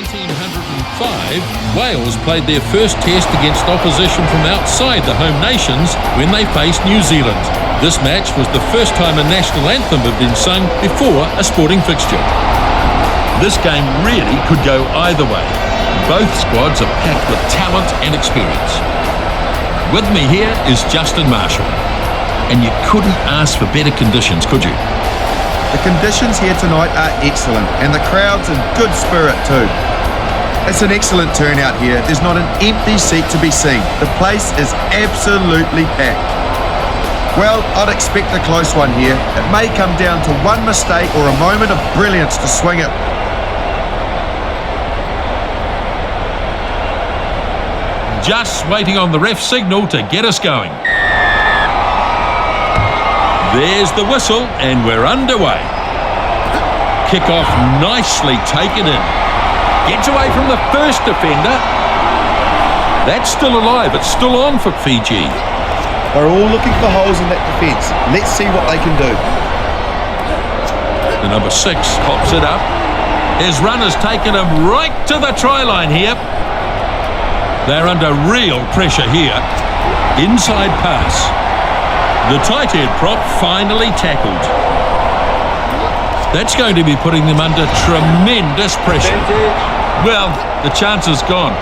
1905, Wales played their first test against opposition from outside the home nations when they faced New Zealand. This match was the first time a national anthem had been sung before a sporting fixture. This game really could go either way. Both squads are packed with talent and experience. With me here is Justin Marshall. And you couldn't ask for better conditions, could you? The conditions here tonight are excellent, and the crowd's in good spirit too. It's an excellent turnout here. There's not an empty seat to be seen. The place is absolutely packed. Well, I'd expect a close one here. It may come down to one mistake or a moment of brilliance to swing it. Just waiting on the ref signal to get us going. There's the whistle and we're underway. Kick-off nicely taken in. Gets away from the first defender. That's still alive. It's still on for Fiji. They're all looking for holes in that defence. Let's see what they can do. The number 6 pops it up. His runner's taken him right to the try line here. They're under real pressure here. Inside pass. The tight head prop finally tackled. That's going to be putting them under tremendous pressure. Well, the chance is gone,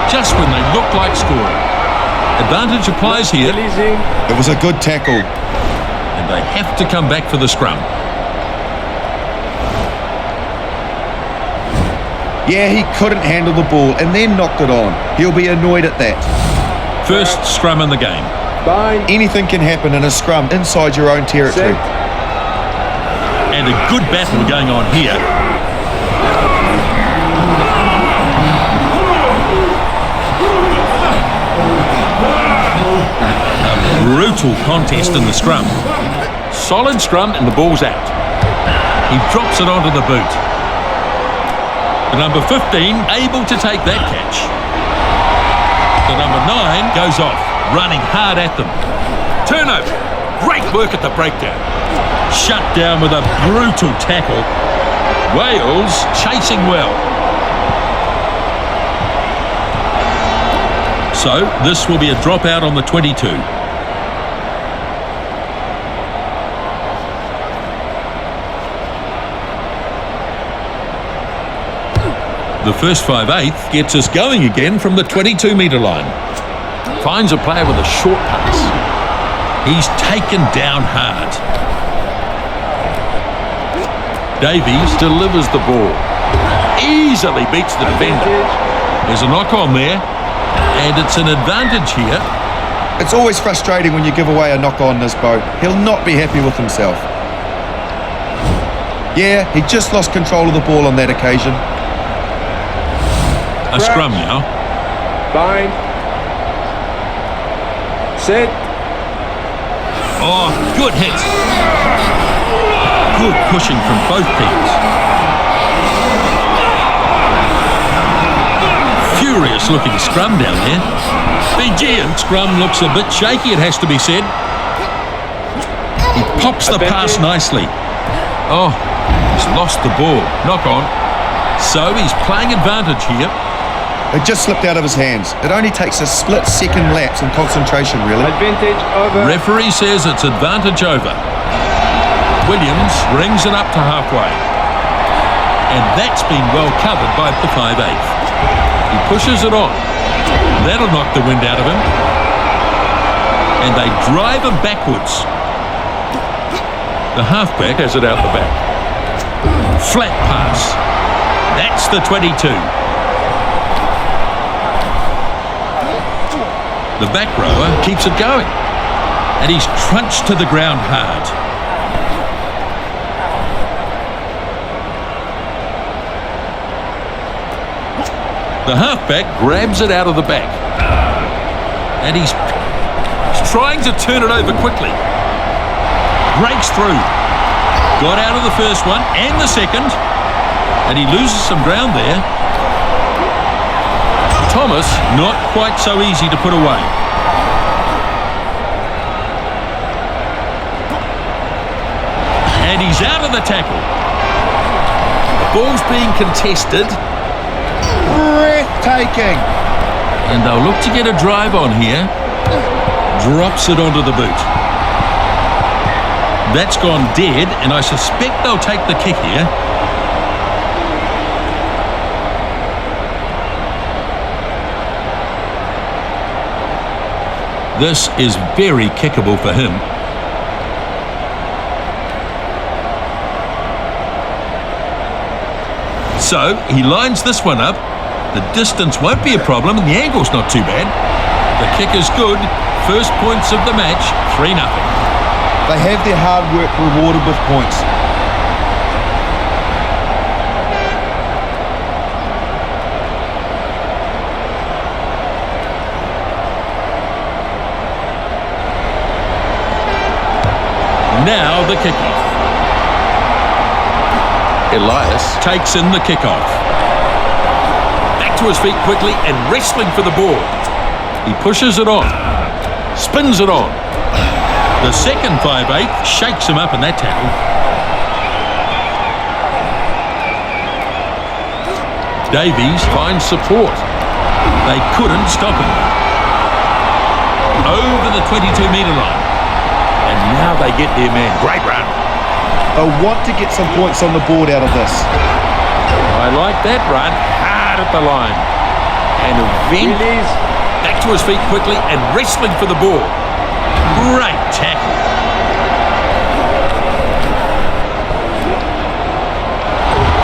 just when they look like scoring. Advantage applies here. It was a good tackle. And they have to come back for the scrum. Yeah, he couldn't handle the ball and then knocked it on. He'll be annoyed at that. First scrum in the game. Anything can happen in a scrum inside your own territory. And a good battle going on here. A brutal contest in the scrum. Solid scrum and the ball's out. He drops it onto the boot. The number 15 able to take that catch. The number 9 goes off, running hard at them. Turnover. Great work at the breakdown. Shut down with a brutal tackle. Wales chasing well. So this will be a dropout on the 22. The first 5/8 gets us going again from the 22-metre line. Finds a player with a short pass. He's taken down hard. Davies delivers the ball. Easily beats the defender. There's a knock on there, and it's an advantage here. It's always frustrating when you give away a knock on this boat. He'll not be happy with himself. Yeah, he just lost control of the ball on that occasion. A scrum now. Bind. Set. Oh, good hit. Good pushing from both teams. Furious looking scrum down there. Fijian scrum looks a bit shaky, it has to be said. He pops the pass nicely. Oh, he's lost the ball. Knock on. So he's playing advantage here. It just slipped out of his hands. It only takes a split-second lapse in concentration, really. Advantage over. Referee says it's advantage over. Williams brings it up to halfway. And that's been well covered by the 5/8. He pushes it on. That'll knock the wind out of him. And they drive him backwards. The halfback has it out the back. Flat pass. That's the 22. The back rower keeps it going. And he's crunched to the ground hard. The halfback grabs it out of the back. And he's trying to turn it over quickly. Breaks through. Got out of the first one and the second. And he loses some ground there. Thomas, not quite so easy to put away. And he's out of the tackle. The ball's being contested. breathtaking. And they'll look to get a drive on here. Drops it onto the boot. That's gone dead, and I suspect they'll take the kick here. This is very kickable for him. So he lines this one up. The distance won't be a problem and the angle's not too bad. The kick is good. First points of the match, 3-0. They have their hard work rewarded with points. Now the kickoff. Elias takes in the kickoff. Back to his feet quickly and wrestling for the ball. He pushes it on. Spins it on. The second 5'8" shakes him up in that tackle. Davies finds support. They couldn't stop him. Over the 22-metre line. And now they get their man. Great run. They'll want to get some points on the board out of this. I like that run. Hard at the line. And eventually back to his feet quickly and wrestling for the ball. Great tackle.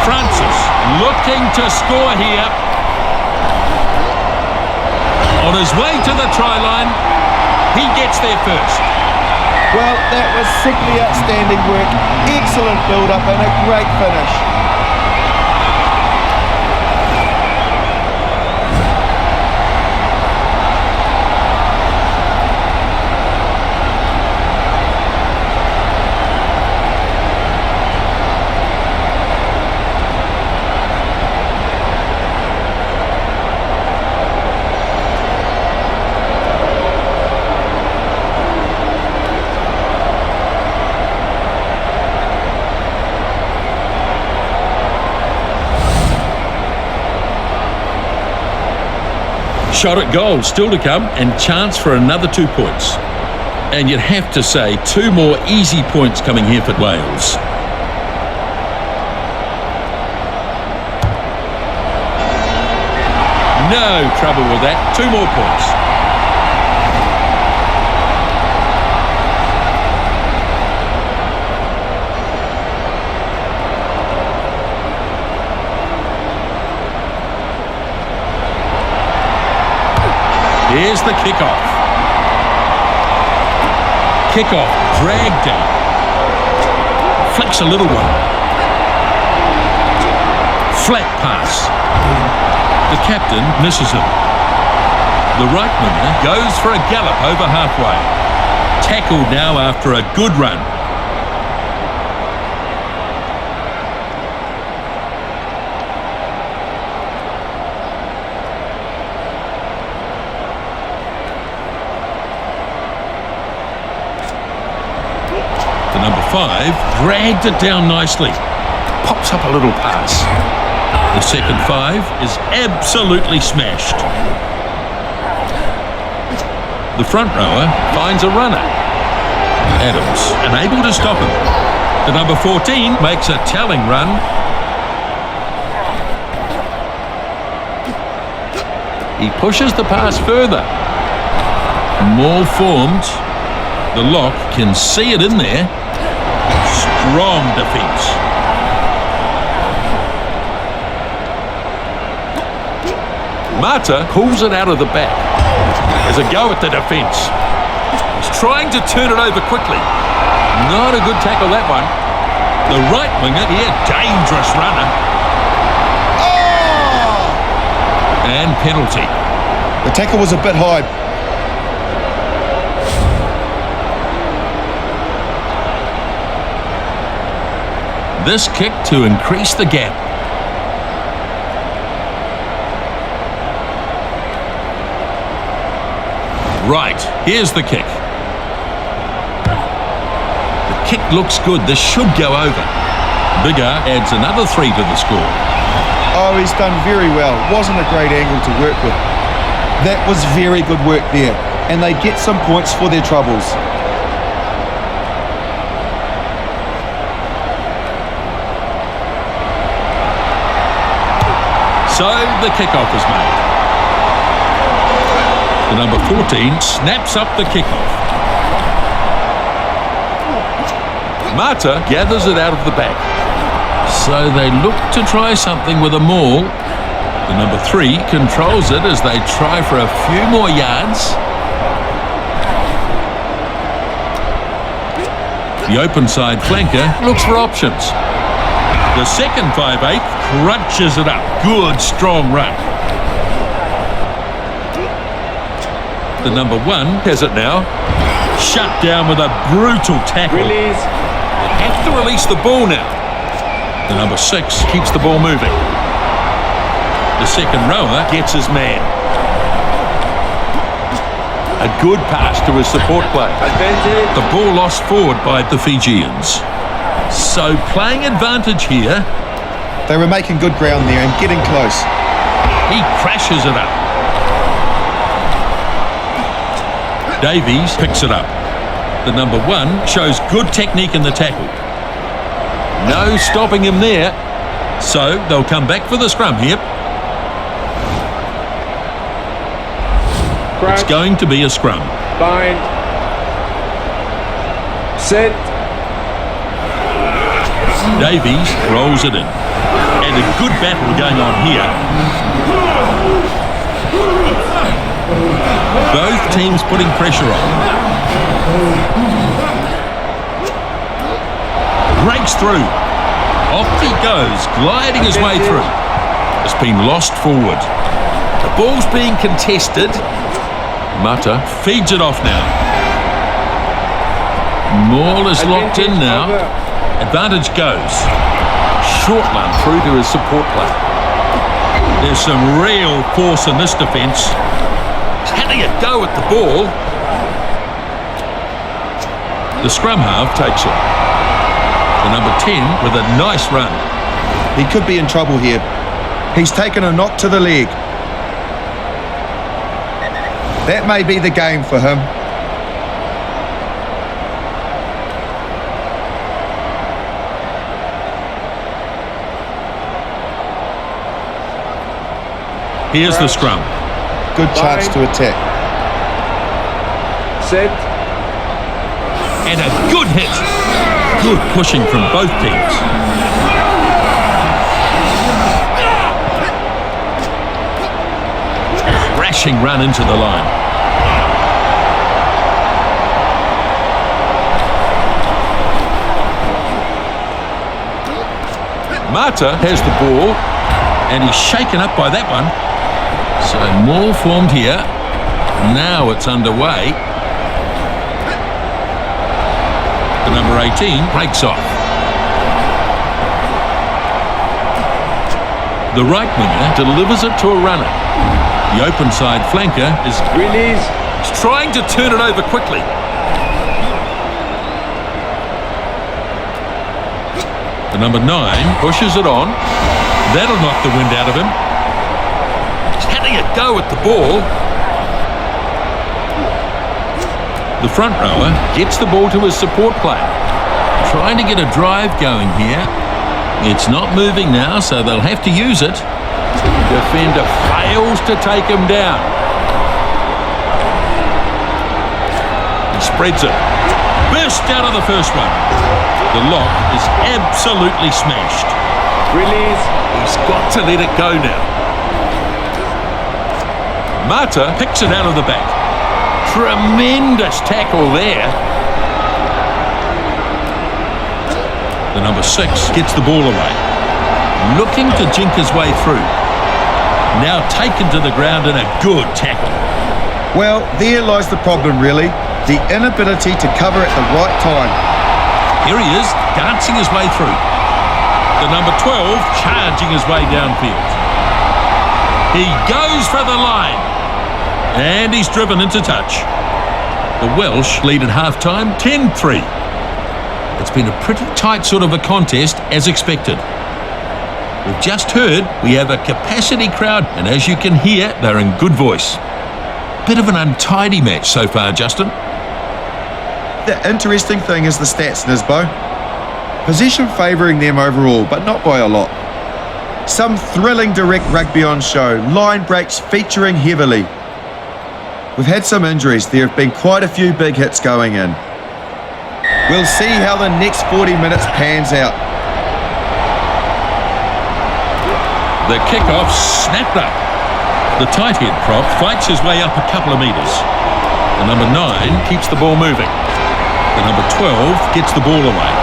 Francis looking to score here. On his way to the try line. He gets there first. Well, that was simply outstanding work. Excellent build-up and a great finish. Shot at goal still to come and chance for another 2 points. And you'd have to say 2 more easy points coming here for Wales. No trouble with that. 2 more points. Here's the kickoff. Kickoff dragged down. Flicks a little one. Flat pass. The captain misses him. The right winger goes for a gallop over halfway. Tackled now after a good run. Number 5 dragged it down nicely. Pops up a little pass. The second 5 is absolutely smashed. The front rower finds a runner. Adams unable to stop him. The number 14 makes a telling run. He pushes the pass further. More formed. The lock can see it in there. Strong defence. Mata pulls it out of the back. There's a go at the defence. He's trying to turn it over quickly. Not a good tackle, that one. The right winger here, dangerous runner. Oh! And penalty. The tackle was a bit high. This kick to increase the gap. Right, here's the kick. The kick looks good. This should go over. Bigger adds another 3 to the score. Oh, he's done very well. Wasn't a great angle to work with. That was very good work there, and they get some points for their troubles. So the kickoff is made. The number 14 snaps up the kickoff. Mata gathers it out of the back. So they look to try something with a maul. The number 3 controls it as they try for a few more yards. The open side flanker looks for options. The second 5'8" crunches it up. Good, strong run. The number 1 has it now. Shut down with a brutal tackle. Release. They have to release the ball now. The number 6 keeps the ball moving. The second rower gets his man. A good pass to his support player. Advantage. The ball lost forward by the Fijians. So playing advantage here. They were making good ground there and getting close. He crashes it up. Davies picks it up. The number 1 shows good technique in the tackle. No stopping him there. So they'll come back for the scrum here. Crouch. It's going to be a scrum. Bind. Set. Davies rolls it in. And a good battle going on here. Both teams putting pressure on. Breaks through. Off he goes, gliding his way through. It's been lost forward. The ball's being contested. Mata feeds it off now. Maul is locked in now. Advantage goes. Short one through to his support player. There's some real force in this defence. Having a go at the ball. The scrum half takes it. The number 10 with a nice run. He could be in trouble here. He's taken a knock to the leg. That may be the game for him. Here's the scrum. Good chance to attack. Set. And a good hit. Good pushing from both teams. Crashing run into the line. Mata has the ball, and he's shaken up by that one. So more formed here. Now it's underway. The number 18 breaks off. The right winger delivers it to a runner. The open side flanker is Release. trying to turn it over quickly. The number 9 pushes it on. That'll knock the wind out of him. He's having a go at the ball. The front rower gets the ball to his support player. Trying to get a drive going here. It's not moving now, so they'll have to use it. Defender fails to take him down. He spreads it. Burst out of the first one. The lock is absolutely smashed. Release. He's got to let it go now. Mata picks it out of the back. Tremendous tackle there. The number 6 gets the ball away. Looking to jink his way through. Now taken to the ground in a good tackle. Well, there lies the problem, really. The inability to cover at the right time. Here he is, dancing his way through. The number 12 charging his way downfield. He goes for the line. And he's driven into touch. The Welsh lead at half-time 10-3. It's been a pretty tight sort of a contest, as expected. We've just heard we have a capacity crowd, and as you can hear, they're in good voice. Bit of an untidy match so far, Justin. The interesting thing is the stats, Nisbo. Possession favouring them overall, but not by a lot. Some thrilling direct rugby on show, line breaks featuring heavily. We've had some injuries. There have been quite a few big hits going in. We'll see how the next 40 minutes pans out. The kickoff snapped up. The tight head prop fights his way up a couple of metres. The number 9 keeps the ball moving. The number 12 gets the ball away.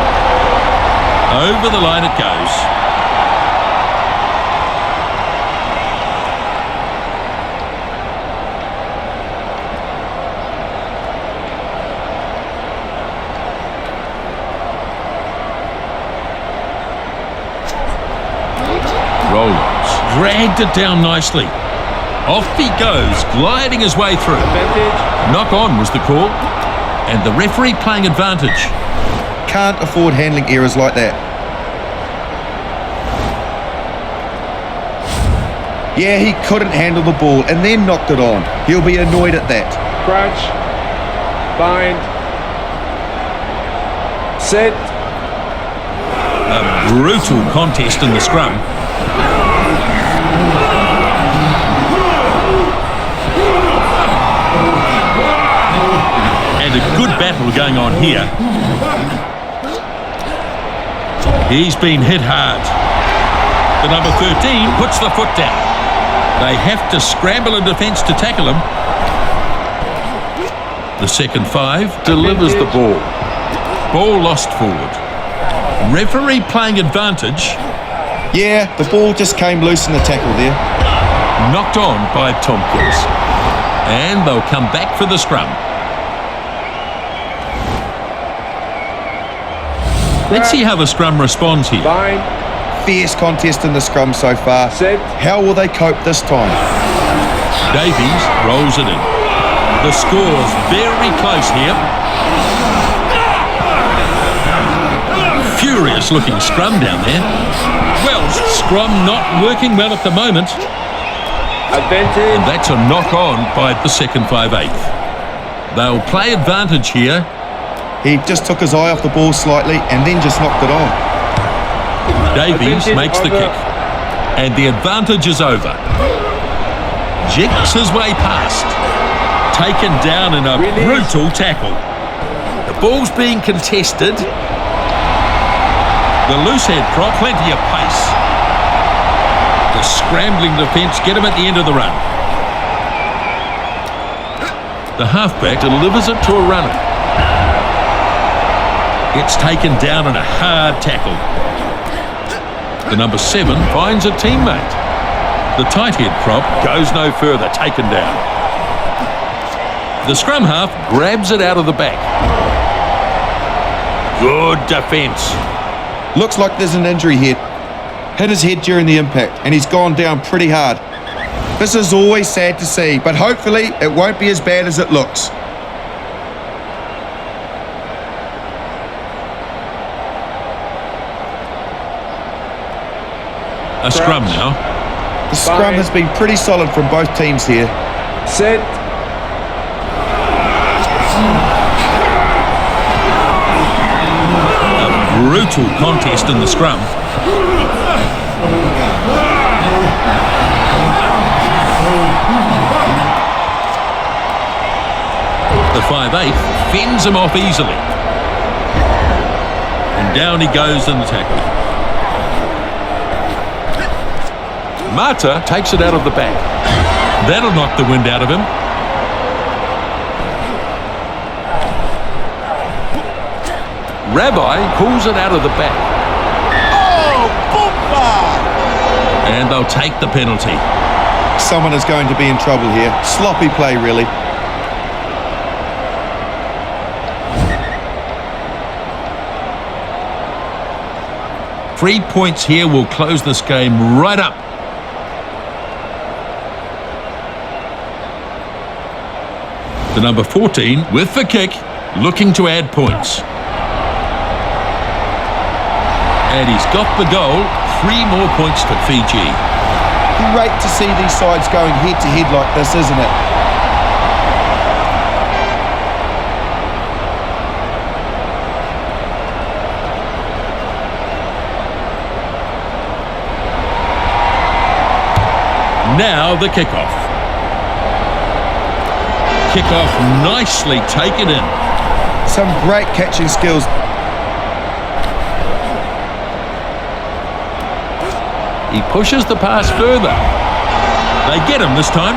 Over the line it goes. Rollins dragged it down nicely. Off he goes, gliding his way through. Advantage. Knock on was the call, and the referee playing advantage. Can't afford handling errors like that. Yeah, he couldn't handle the ball and then knocked it on. He'll be annoyed at that. Crouch. Bind. Set. A brutal contest in the scrum. And a good battle going on here. He's been hit hard. The number 13 puts the foot down. They have to scramble in defence to tackle him. The second 5 delivers the ball. Ball lost forward. Referee playing advantage. Yeah, the ball just came loose in the tackle there. Knocked on by Tompkins. And they'll come back for the scrum. Let's see how the scrum responds here. Bind. Fierce contest in the scrum so far. Set. How will they cope this time? Davies rolls it in. The score's very close here. Furious looking scrum down there. Welsh scrum not working well at the moment. Advantage. And that's a knock on by the second 5/8. They'll play advantage here. He just took his eye off the ball slightly and then just knocked it on. Davies Advantage makes the over. kick. And the advantage is over. Jigs his way past. Taken down in a Release. brutal tackle. The ball's being contested. The loose head prop, plenty of pace. The scrambling defence get him at the end of the run. The halfback delivers it to a runner. Gets taken down in a hard tackle. The number 7 finds a teammate. The tight head prop goes no further, taken down. The scrum half grabs it out of the back. Good defence. Looks like there's an injury here. Hit his head during the impact and he's gone down pretty hard. This is always sad to see, but hopefully it won't be as bad as it looks. A scrum now. The scrum has been pretty solid from both teams here. Set. A brutal contest in the scrum. The 5/8 fends him off easily. And down he goes in the tackle. Mata takes it out of the back. That'll knock the wind out of him. Rabbi pulls it out of the back. Oh, bumper! And they'll take the penalty. Someone is going to be in trouble here. Sloppy play, really. Three points here will close this game right up. The number 14 with the kick, looking to add points. And he's got the goal 3 more points for Fiji. Great to see these sides going head-to-head like this, isn't it? Now the kickoff. Kickoff nicely taken in. Some great catching skills. He pushes the pass further. They get him this time.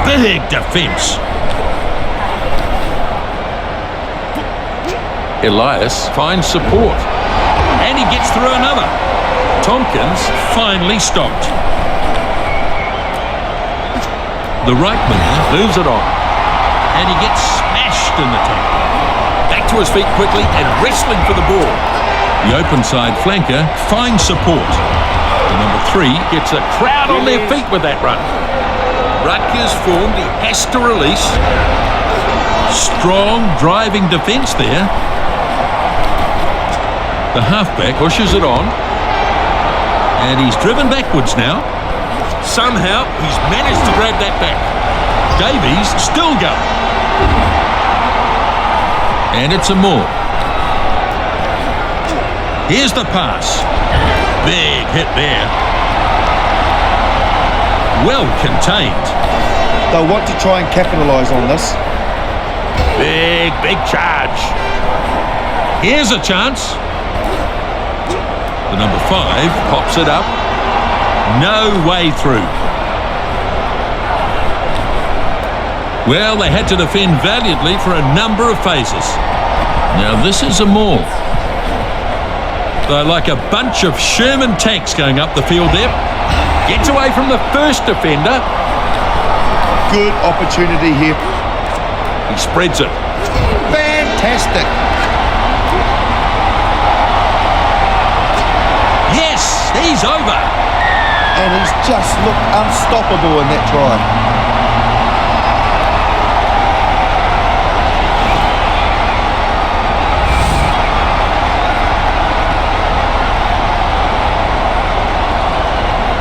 Big defence. Elias finds support. And he gets through another. Tompkins finally stopped. The right winger moves it on. And he gets smashed in the tackle. Back to his feet quickly and wrestling for the ball. The open side flanker finds support. The number 3 gets a crowd on their feet with that run. Rutgers formed, he has to release. Strong driving defence there. The halfback pushes it on. And he's driven backwards now. Somehow he's managed to grab that back. Davies still going. And it's a maul. Here's the pass. Big hit there. Well contained. They'll want to try and capitalise on this. Big charge. Here's a chance. The number 5 pops it up. No way through. Well, they had to defend valiantly for a number of phases. Now this is a maul. They're like a bunch of Sherman tanks going up the field there. Gets away from the first defender. Good opportunity here. He spreads it. Fantastic. Yes, he's over. And he's just looked unstoppable in that try.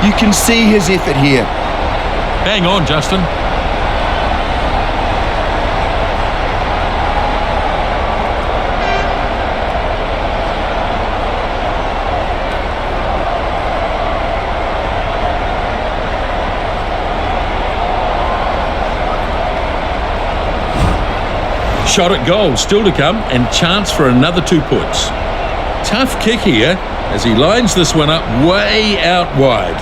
You can see his effort here. Hang on, Justin. Shot at goal still to come and chance for another 2 points. Tough kick here as he lines this one up way out wide.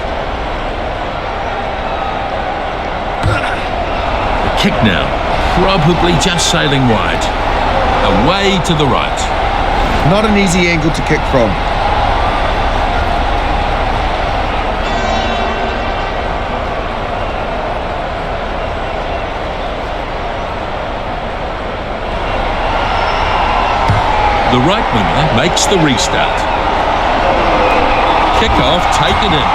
The kick now, probably just sailing wide. Away to the right. Not an easy angle to kick from. The right winger makes the restart. Kick-off taken in.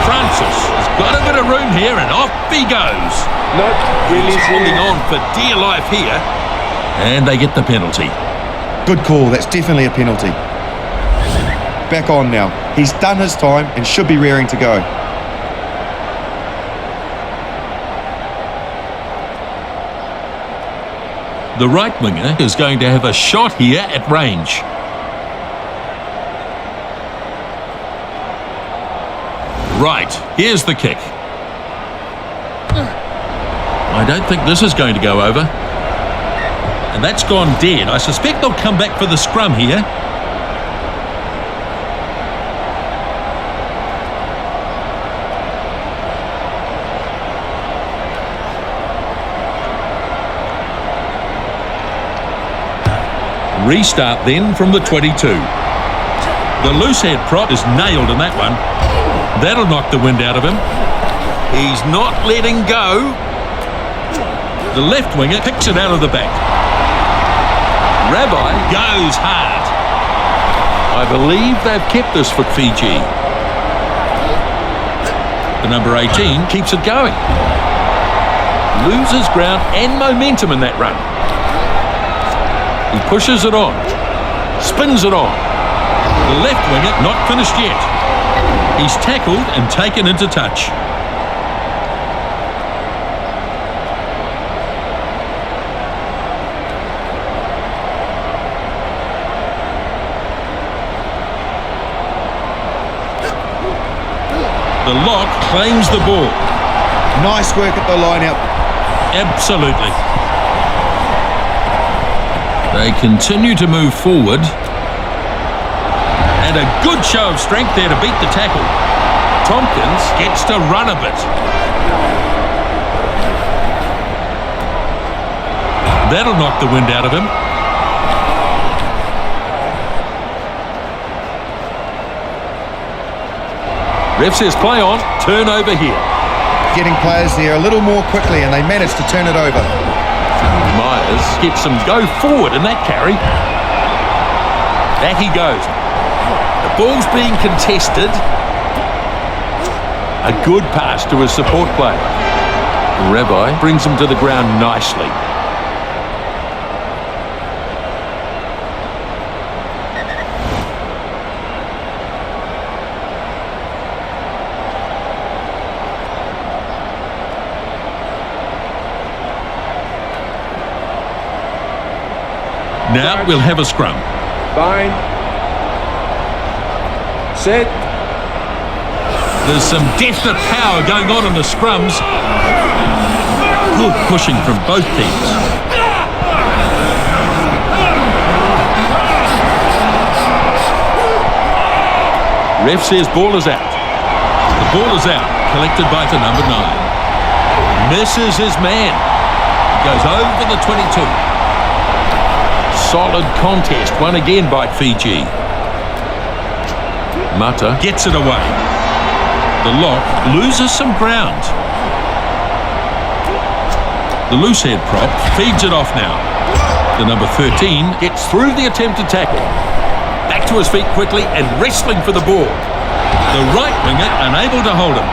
Francis has got a bit of room here and off he goes. Not really. He's holding on for dear life here. And they get the penalty. Good call, that's definitely a penalty. Back on now. He's done his time and should be raring to go. The right winger is going to have a shot here at range. Right, here's the kick. I don't think this is going to go over. And that's gone dead. I suspect they'll come back for the scrum here. Restart then from the 22. The loose head prop is nailed in that one. That'll knock the wind out of him. He's not letting go. The left winger picks it out of the back. Rabbi goes hard. I believe they've kept this for Fiji. The number 18 keeps it going. Loses ground and momentum in that run. He pushes it on. Spins it on. The left winger not finished yet. He's tackled and taken into touch. The lock claims the ball. Nice work at the line-out. Absolutely. They continue to move forward. And a good show of strength there to beat the tackle. Tompkins gets to run a bit. That'll knock the wind out of him. Ref says play on, turn over here. Getting players there a little more quickly and they managed to turn it over. Myers gets some go forward in that carry. Back he goes. The ball's being contested. A good pass to his support player. Rabbi brings him to the ground nicely. Now we'll have a scrum. Bind. Set. There's some definite power going on in the scrums. Good pushing from both teams. Ref says ball is out. The ball is out, collected by the number 9. Misses his man. Goes over the 22. Solid contest, won again by Fiji. Mata gets it away. The lock loses some ground. The loose head prop feeds it off now. The number 13 gets through the attempted tackle. Back to his feet quickly and wrestling for the ball. The right winger unable to hold him.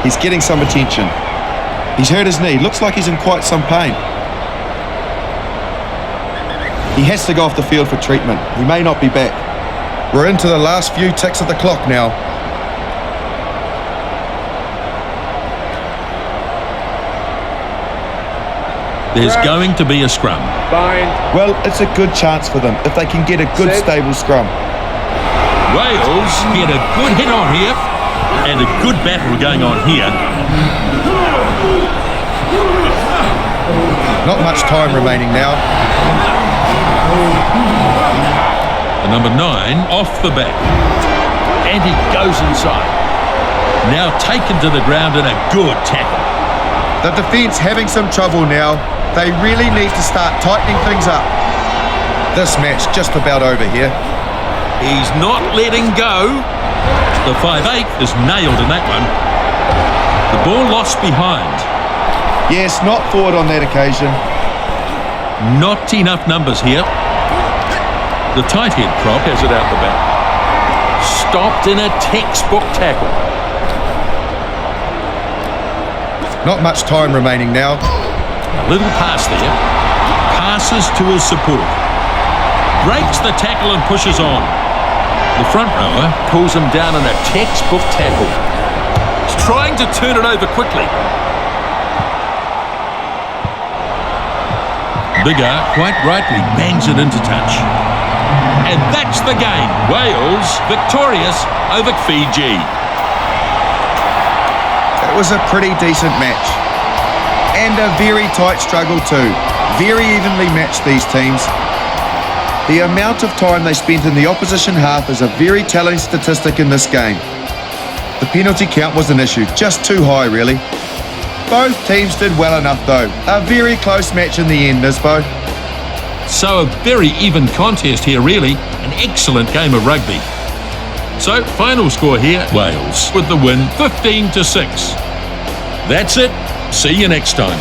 He's getting some attention. He's hurt his knee. Looks like he's in quite some pain. He has to go off the field for treatment. He may not be back. We're into the last few ticks of the clock now. There's going to be a scrum. Bind. Well, it's a good chance for them if they can get a good Set. stable scrum. Wales get a good hit on here and a good battle going on here. Not much time remaining now. The number 9 off the back. And he goes inside. Now taken to the ground in a good tackle. The defence having some trouble now. They really need to start tightening things up. This match just about over here. He's not letting go. The 5'8" is nailed in that one. The ball lost behind. Yes, not forward on that occasion. Not enough numbers here. The tight head prop has it out the back. Stopped in a textbook tackle. Not much time remaining now. A little pass there. Passes to his support. Breaks the tackle and pushes on. The front rower pulls him down in a textbook tackle. He's trying to turn it over quickly. Bigger, quite rightly, bangs it into touch. And that's the game. Wales victorious over Fiji. It was a pretty decent match. And a very tight struggle too. Very evenly matched, these teams. The amount of time they spent in the opposition half is a very telling statistic in this game. The penalty count was an issue, just too high really. Both teams did well enough though. A very close match in the end, Nisbo. So a very even contest here really. An excellent game of rugby. So final score here, Wales with the win 15-6. That's it. See you next time.